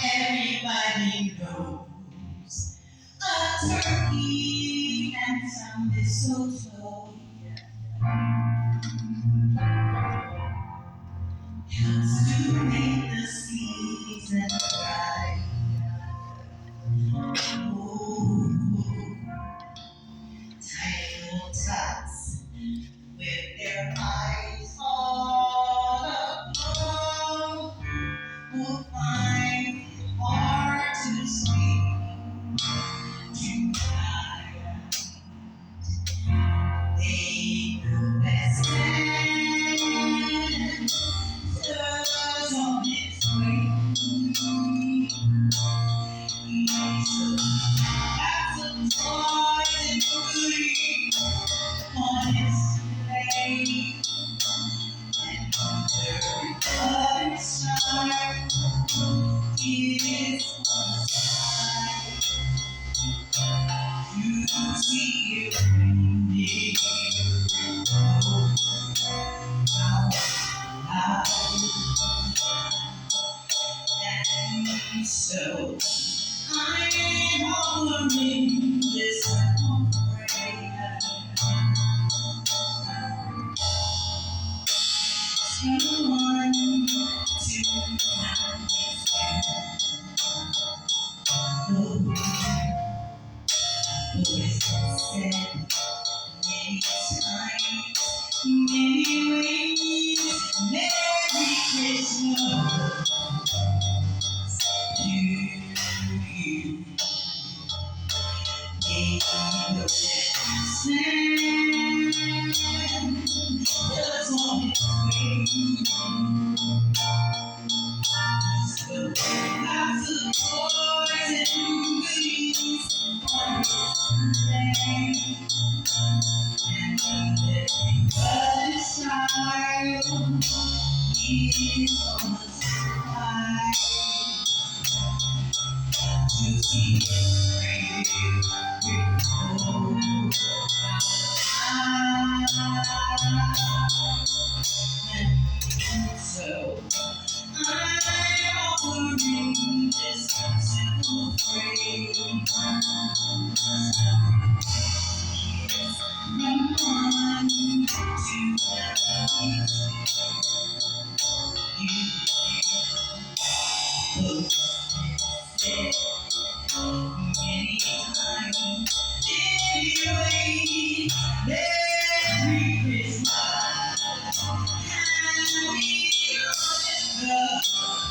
Everybody knows a turkey and some mistletoe helps to make the season bright. Oh, tiny little tots with their eyes all aglow will find it hard to sleep tonight. They know that Santa's on his way. He's got some toys and goodies on his sleigh. And under the star is a sign. You see it raining out, and so I am hollering this prayer to one to oh, voice said many times, many ways, Merry Christmas to you. They know that Santa's on his way. So lots of toys and goodies on his sleigh. And the child is on the side to see his reindeer go and so I'm offering this simple phrase. One to you said many times, anyway, Merry Christmas, Happy Hanukkah.